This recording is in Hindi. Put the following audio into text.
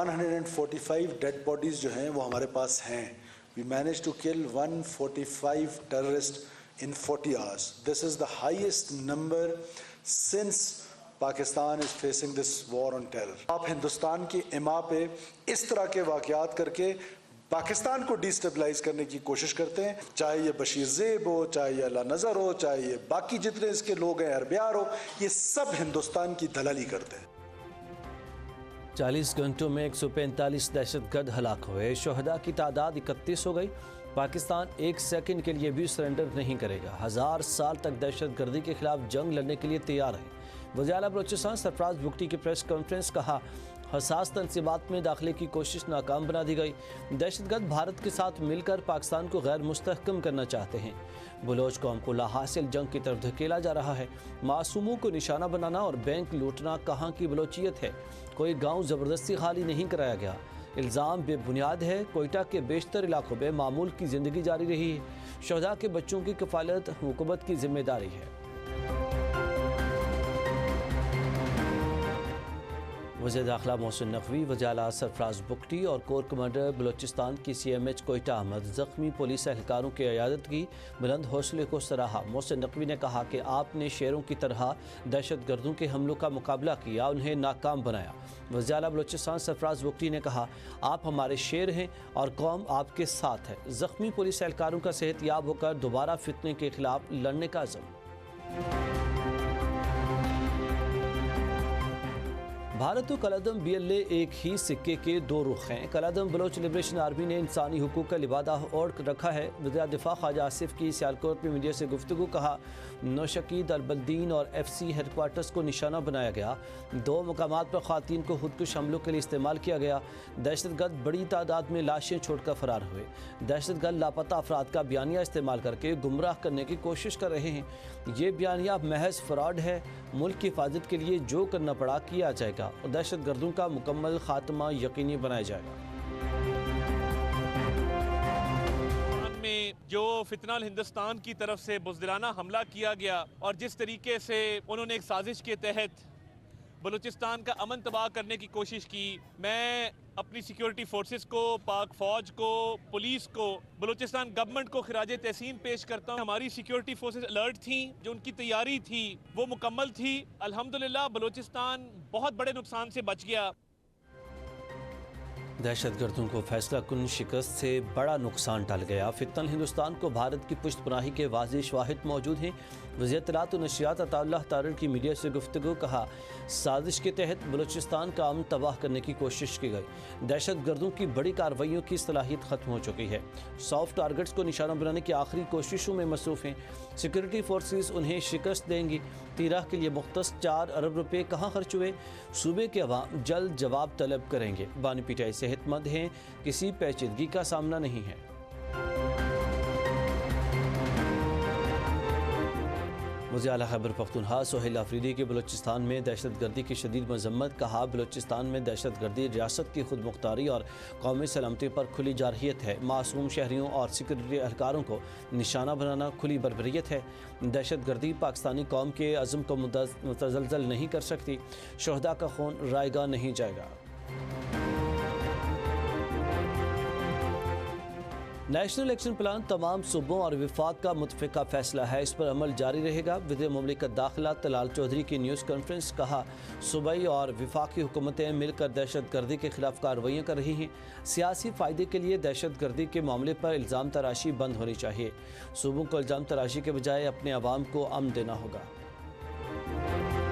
145 डेड बॉडीज जो हैं वो हमारे पास हैं। We manage to kill 145 terrorist in 40 hours. This is the highest number since Pakistan is facing this war on terror. आप हिंदुस्तान की इमा पे इस तरह के वाक़यात करके पाकिस्तान को डिस्टेबलाइज करने की कोशिश करते हैं, चाहे ये बशीर ज़ेब हो, चाहे ये अल्लाह नज़र हो, चाहे ये बाकी जितने इसके लोग हैं, अरबियार हो, ये सब हिंदुस्तान की दलाली करते हैं। 40 घंटों में 145 दहशतगर्द हलाक हुए, शहदा की तादाद 31 हो गई। पाकिस्तान एक सेकंड के लिए भी सरेंडर नहीं करेगा, 1000 साल तक दहशतगर्दी के खिलाफ जंग लड़ने के लिए तैयार है। वज़ीर आला बलोचिस्तान सरफराज बुगटी की प्रेस कॉन्फ्रेंस, कहा हसास तनसीबात में दाखिले की कोशिश नाकाम बना दी गई। दहशतगर्द भारत के साथ मिलकर पाकिस्तान को गैर मुस्तहकम करना चाहते हैं। बलोच कौम को लाहासिल जंग की तरफ धकेला जा रहा है। मासूमों को निशाना बनाना और बैंक लूटना कहाँ की बलोचियत है। कोई गाँव ज़बरदस्ती खाली नहीं कराया गया। इल्ज़ाम बेबुनियाद है। कोयटा के बेशतर इलाकों में मामूल की ज़िंदगी जारी रही है। शहदा के बच्चों की कफ़ालत हुकूमत की जिम्मेदारी है। वज़ीर दाखिला मोहसिन नकवी, वज़ीर आला सरफराज बुगटी और कोर कमांडर बलोचिस्तान की CMH कोयटा अहमद ज़ख्मी पुलिस एहलकारों की अयादत की, बुलंद हौसले को सराहा। मोहसिन नकवी ने कहा कि आपने शेरों की तरह दहशतगर्दों के हमलों का मुकाबला किया, उन्हें नाकाम बनाया। वज़ीर आला बलोचिस्तान सरफराज बुगटी ने कहा, आप हमारे शेर हैं और कौम आपके साथ है। ज़ख्मी पुलिस एहलकारों का सेहतयाब होकर दोबारा फितने के खिलाफ लड़ने का अज़्म। भारत और कलादम BLA एक ही सिक्के के दो रुख हैं। कलादम बलोच लिबरेशन आर्मी ने इंसानी हुकूक का लिबादा ओढ़ रखा है। वज़ीर दिफा ख्वाजा आसिफ की सियालकोट में मीडिया से गुफ्तगू, कहा नौशकीद अलबद्दीन और FC हेडक्वार्टर्स को निशाना बनाया गया। 2 मकामात पर ख़वातीन को खुदकुश हमलों के लिए इस्तेमाल किया गया। दहशतगर्द बड़ी तादाद में लाशें छोड़कर फरार हुए। दहशतगर्द लापता अफराद का बयानिया इस्तेमाल करके गुमराह करने की कोशिश कर रहे हैं। ये बयानिया महज फ्रॉड है। मुल्क की हिफाजत के लिए जो करना पड़ा किया जाएगा और दहशतगर्दों का मुकम्मल खात्मा यकीनी बनाया जाएगा। में जो फितनाल हिंदुस्तान की तरफ से बुज़दिलाना हमला किया गया और जिस तरीके से उन्होंने एक साजिश के तहत बलूचिस्तान का अमन तबाह करने की कोशिश की, मैं अपनी सिक्योरिटी फोर्सेस को, पाक फौज को, पुलिस को, बलूचिस्तान गवर्नमेंट को खिराजे तहसीन पेश करता हूँ। हमारी सिक्योरिटी फोर्सेस अलर्ट थी, जो उनकी तैयारी थी वो मुकम्मल थी। अल्हम्दुलिल्लाह बलूचिस्तान बहुत बड़े नुकसान से बच गया। दहशतगर्दों को फैसला कुन शिकस्त से बड़ा नुकसान टल गया। फितनल हिंदुस्तान को भारत की पुश्तपनाही के वाज़ेह शवाहिद मौजूद हैं। वज़ीर इत्तलात व नशरियात अताउल्लाह तारर की मीडिया से गुफ्तगू, कहा साजिश के तहत बलूचिस्तान का अमन तबाह करने की कोशिश की गई। दहशतगर्दों की बड़ी कार्रवाइयों की सलाहियत ख़त्म हो चुकी है। सॉफ्ट टारगेट्स को निशाना बनाने की आखिरी कोशिशों में मसरूफ़ हैं। सिक्योरिटी फोर्सेस उन्हें शिकस्त देंगी। 13 के लिए मुख्तस 4 अरब रुपये कहाँ खर्च हुए, सूबे के अवाम जल्द जवाब तलब करेंगे। बानी पीटाई सेहतमंद हैं, किसी पेचीदगी का सामना नहीं है। वज़ीर आला खैबर पख्तूनख्वा सोहेल आफरीदी की बलूचिस्तान में दहशतगर्दी की शदीद मजम्मत, कहा बलूचिस्तान में दहशतगर्दी रियासत की खुद मुख्तारी और कौमी सलामती पर खुली जारहियत है। मासूम शहरियों और सिक्योरिटी एहलकारों को निशाना बनाना खुली बर्बरियत है। दहशतगर्दी पाकिस्तानी कौम के अज़्म को मुतज़लज़ल नहीं कर सकती। शहदा का खून रायगा नहीं जाएगा। नेशनल एक्शन प्लान तमाम सूबों और विफाक का मुतफ़िका फैसला है, इस पर अमल जारी रहेगा। वज़ीर मुमलिकत दाखिला तलाल चौधरी की न्यूज़ कॉन्फ्रेंस, कहा सूबाई और विफाकी हुकूमतें मिलकर दहशतगर्दी के खिलाफ कार्रवाइयाँ कर रही हैं। सियासी फ़ायदे के लिए दहशतगर्दी के मामले पर इल्ज़ाम तराशी बंद होनी चाहिए। सूबों को इल्ज़ाम तराशी के बजाय अपने अवाम को अमन देना होगा।